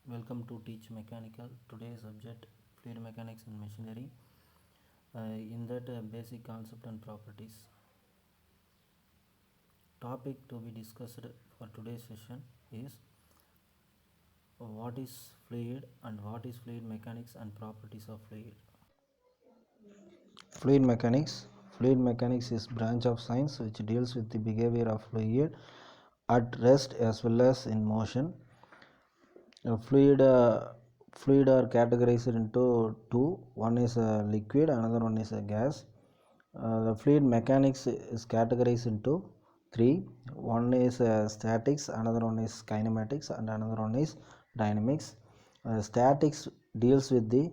Welcome to Teach Mechanical. Today's subject fluid mechanics and machinery. In that basic concept and properties. Topic to be discussed for today's session is what is fluid and what is fluid mechanics and properties of fluid. Fluid mechanics. Fluid mechanics is branch of science which deals with the behavior of fluid at rest as well as in motion. Fluid are categorized into two. One is a liquid, another one is a gas. The fluid mechanics is categorized into three. One is statics, another one is kinematics, and another one is dynamics. Statics deals with the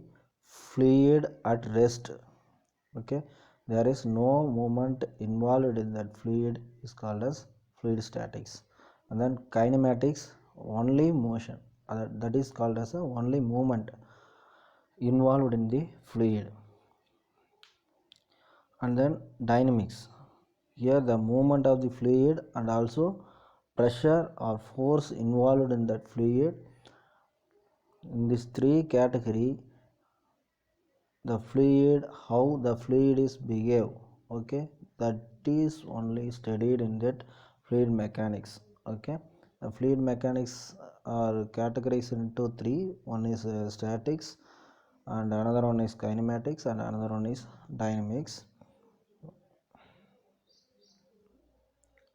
fluid at rest. Okay, there is no movement involved in that fluid is called as fluid statics. And then kinematics, only motion, that is called as only movement involved in the fluid. And then dynamics, here the movement of the fluid and also pressure or force involved in that fluid. In these three category, the fluid, how the fluid is behave, okay, that is only studied in that fluid mechanics. Okay, the fluid mechanics are categorized into three. One is statics, and another one is kinematics, and another one is dynamics.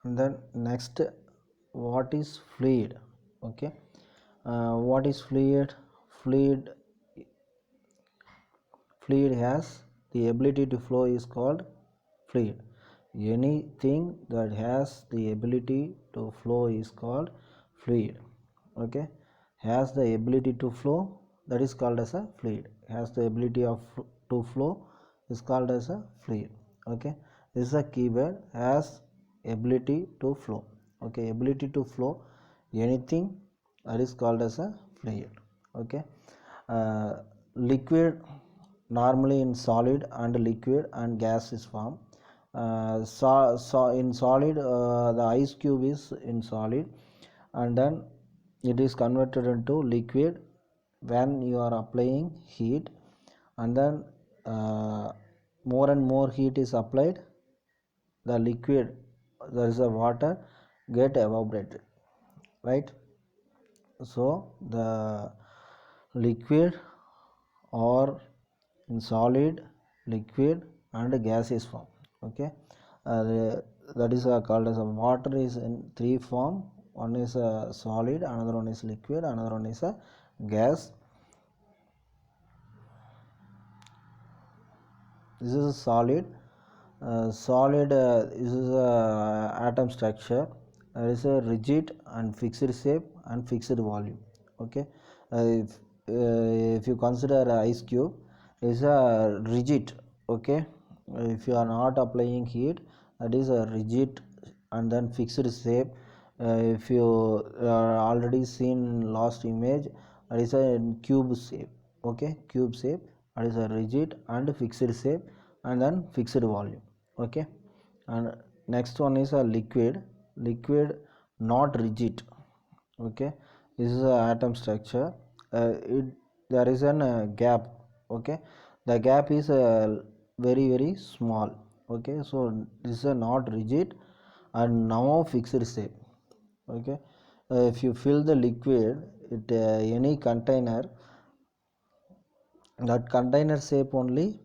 And then next, what is fluid? Okay, what is fluid? Fluid has the ability to flow is called fluid. Anything that has the ability to flow is called fluid. Okay, has the ability to flow, that is called as a fluid. Has the ability of to flow is called as a fluid. Okay, this is a keyword, has ability to flow. Okay, ability to flow anything, that is called as a fluid. Okay, liquid normally in solid and liquid and gas is formed. In solid, the ice cube is in solid, and then it is converted into liquid when you are applying heat, and then more and more heat is applied, the liquid, there is a water, get evaporated, right? So the liquid or in solid, liquid and gas is formed. Okay, that is called as a water is in three form. One is a solid, another one is liquid, another one is a gas. This is a solid. Solid, this is a atom structure. There is a rigid and fixed shape and fixed volume. Okay, if you consider ice cube, is a rigid. Okay, if you are not applying heat, that is a rigid and then fixed shape. If you already seen last image, that is a cube shape. Okay, cube shape, that is a rigid and fixed shape and then fixed volume. Okay, and next one is a liquid. Liquid not rigid. Okay, this is a atom structure. There is an gap. Okay, the gap is very small. Okay, so this is not rigid and now fixed shape. Okay, if you fill the liquid it any container, that container shape only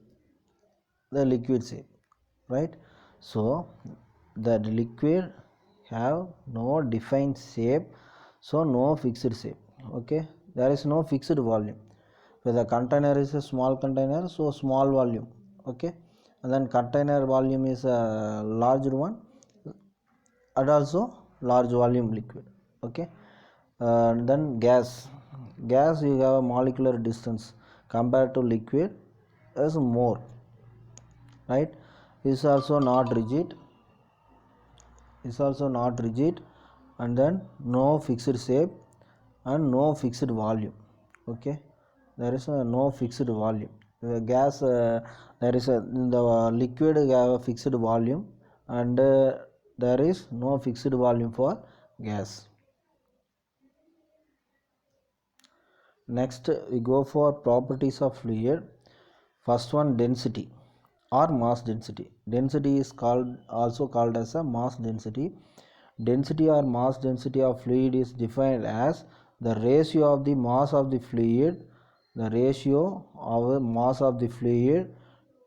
the liquid shape, right? So the liquid have no defined shape, so no fixed shape. Okay, there is no fixed volume. Where the container is a small container, so small volume. Okay, and then container volume is a larger one and also large volume liquid. Okay, then gas. Gas you have a molecular distance compared to liquid is more, right? Is also not rigid, and then no fixed shape and no fixed volume. Okay, there is no fixed volume. Gas, there is the liquid have a fixed volume, and there is no fixed volume for gas. Next we go for properties of fluid. First one, density or mass density. Density is also called as a mass density. Density or mass density of fluid is defined as the ratio of the mass of the fluid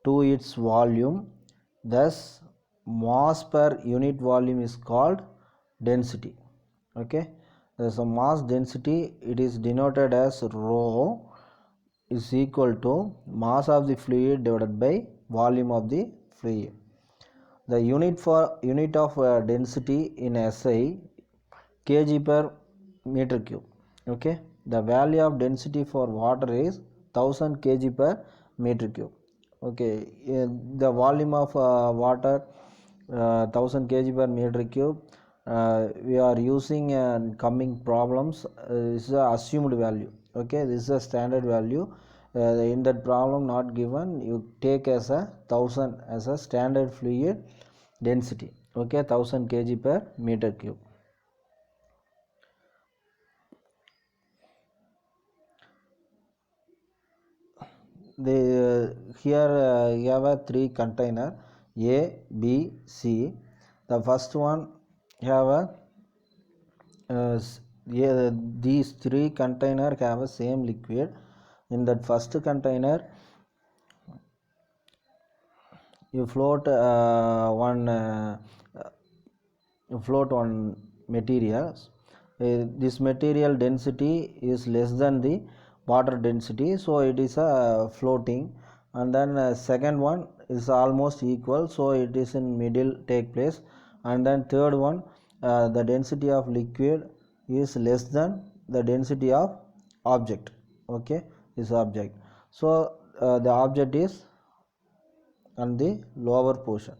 to its volume. Thus mass per unit volume is called density. Okay, so mass density, it is denoted as rho is equal to mass of the fluid divided by volume of the fluid. The unit of density in SI, kg per meter cube. Okay, the value of density for water is 1000 kg per meter cube. Okay, the volume of water 1000 kg per meter cube. We are using coming problems is the assumed value. Okay, this is a standard value. In that problem not given, you take as a 1000 as a standard fluid density. Okay, 1000 kg per meter cube. Here you have a 3 container A, B, C. The first one have a these 3 container have a same liquid. In that first container you float one material. This material density is less than the water density, so it is floating. And then second one is almost equal, so it is in middle take place. And then third one, the density of liquid is less than the density of object. Okay, this object, so the object is on the lower portion.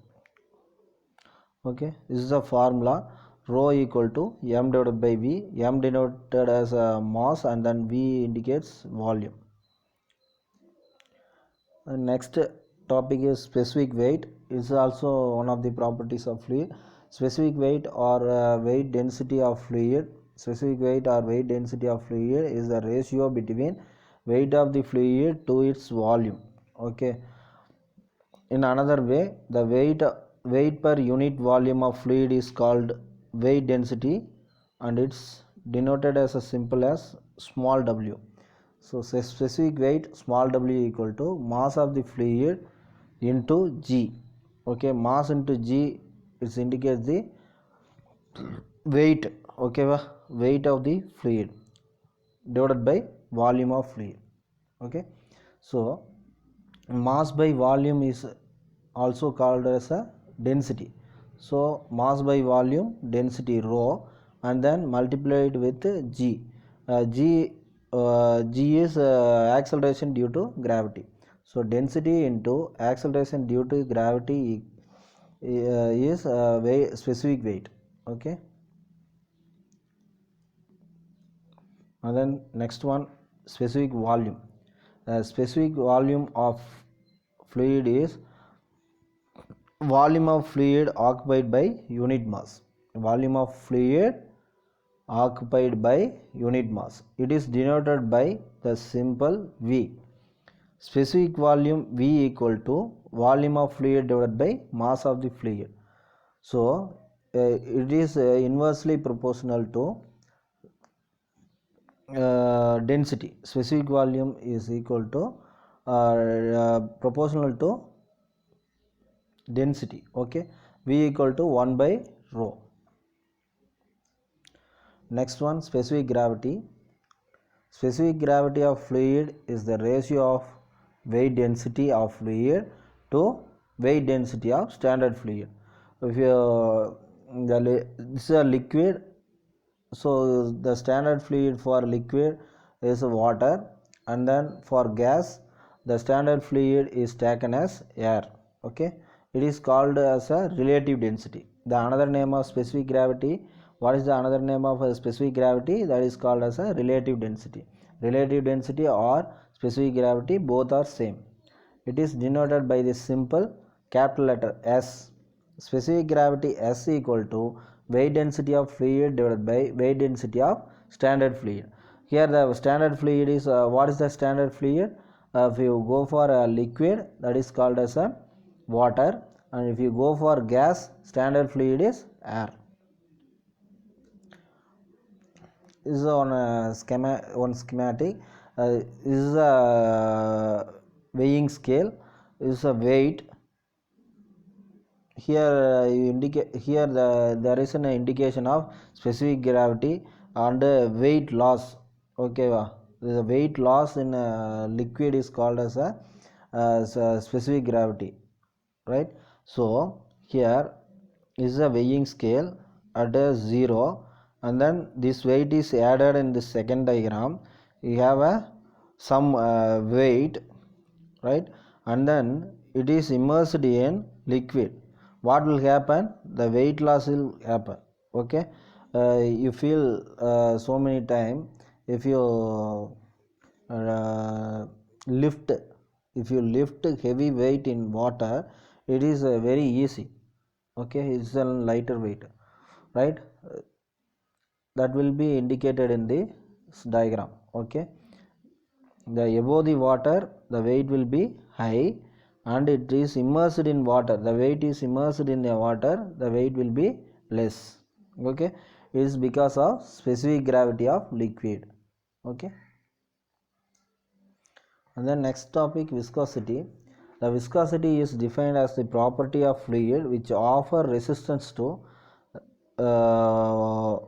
Okay, this is a formula. Rho equal to m divided by v, m denoted as a mass and then v indicates volume. And next topic is specific weight. Is also one of the properties of fluid. Specific weight or weight density of fluid. Specific weight or weight density of fluid is the ratio between weight of the fluid to its volume. Okay, in another way, the weight per unit volume of fluid is called weight density, and it's denoted as a simple as small w. So specific weight small w equal to mass of the fluid into g. Okay, mass into g, it indicates the weight. Okay, weight of the fluid divided by volume of fluid. Okay, so mass by volume is also called as a density. So mass by volume density rho, and then multiply it with g. G is acceleration due to gravity. So density into acceleration due to gravity is specific weight. Okay, and then next one, specific volume. Specific volume of fluid is volume of fluid occupied by unit mass. Volume of fluid occupied by unit mass, it is denoted by the symbol V. Specific volume V equal to volume of fluid divided by mass of the fluid. So it is inversely proportional to density. Specific volume is equal to proportional to density. Okay, V equal to 1 by rho. Next one, specific gravity. Specific gravity of fluid is the ratio of weight density of fluid to weight density of standard fluid. If this is a liquid, so the standard fluid for liquid is water, and then for gas the standard fluid is taken as air. Okay, it is called as a relative density. The another name of specific gravity, what is the another name of a specific gravity? That is called as a relative density. Relative density or specific gravity, both are same. It is denoted by this simple capital letter S. Specific gravity S equal to weight density of fluid divided by weight density of standard fluid. Here the standard fluid is what is the standard fluid? If you go for a liquid, that is called as a water, and if you go for gas, standard fluid is air. This is on a schematic. This is a weighing scale. This is a weight. Here you indicate, here there is an indication of specific gravity and weight loss. Okay, the weight loss in a liquid is called as a specific gravity, right? So here is a weighing scale at a 0, and then this weight is added in the second diagram. You have a some weight, right, and then it is immersed in liquid. What will happen? The weight loss will happen. Okay, you feel so many time, if you lift, if you lift heavy weight in water, it is very easy. Okay, it's a lighter weight, right? That will be indicated in the diagram. Okay, the above the water, the weight will be high, and it is immersed in water, the weight is immersed in the water, the weight will be less. Okay, it is because of specific gravity of liquid. Okay, and then next topic, viscosity. The viscosity is defined as the property of fluid which offer resistance to uh,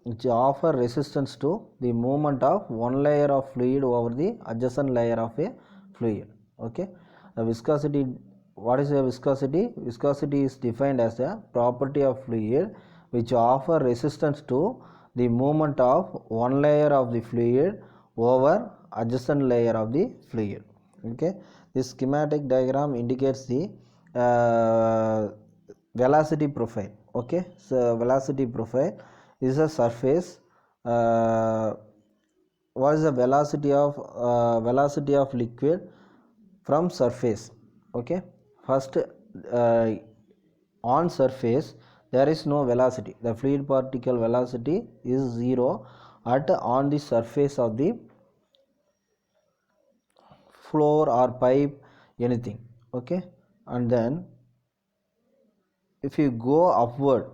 the movement of one layer of fluid over the adjacent layer of a fluid. Okay, the viscosity, what is a viscosity? Viscosity is defined as a property of fluid which offer resistance to the movement of one layer of the fluid over adjacent layer of the fluid. Okay, this schematic diagram indicates the velocity profile. Okay, so velocity profile is a surface. What is the velocity of liquid from surface? Okay, first on surface there is no velocity, the fluid particle velocity is 0 at on the surface of the floor or pipe, anything. Okay, and then if you go upward,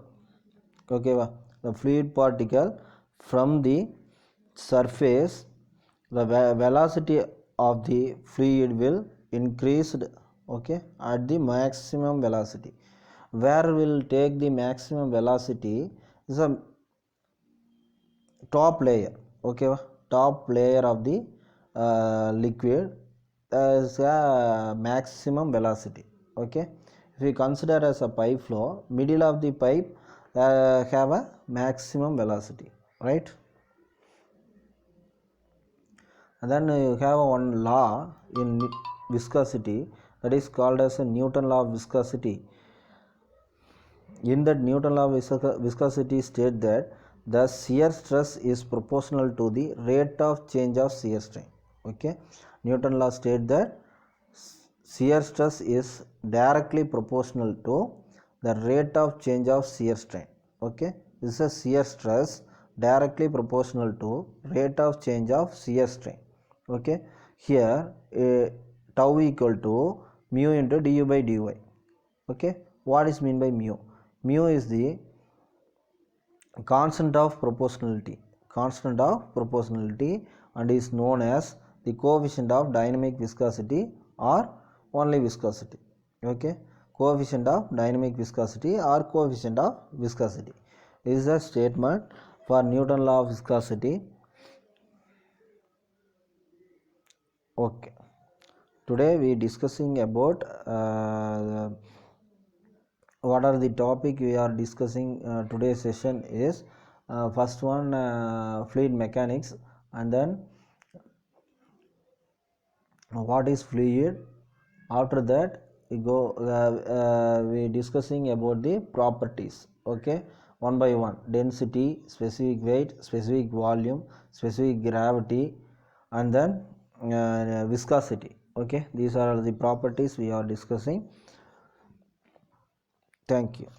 okay, the fluid particle from the surface, the velocity of the fluid will increased. Okay, at the maximum velocity. Where will take the maximum velocity is a top layer. Okay, top layer of the liquid is a maximum velocity. Okay, if we consider as a pipe flow, middle of the pipe have a maximum velocity, right? And then you have one law in viscosity, that is called as a Newton law of viscosity. In that Newton law of viscosity state that the shear stress is proportional to the rate of change of shear strain. Okay, Newton law state that shear stress is directly proportional to the rate of change of shear strain. Okay, this is a shear stress directly proportional to rate of change of shear strain. Okay, here tau equal to mu into du by dy. Okay, what is mean by mu? Mu is the constant of proportionality, and is known as the coefficient of dynamic viscosity or only viscosity. Okay, coefficient of dynamic viscosity or coefficient of viscosity. This is a statement for Newton law of viscosity. Okay, today we discussing about what are the topic we are discussing. Today's session is first one, fluid mechanics, and then what is fluid. After that we go we discussing about the properties. Okay, one by one: density, specific weight, specific volume, specific gravity, and then viscosity. Okay, these are the properties we are discussing. Thank you.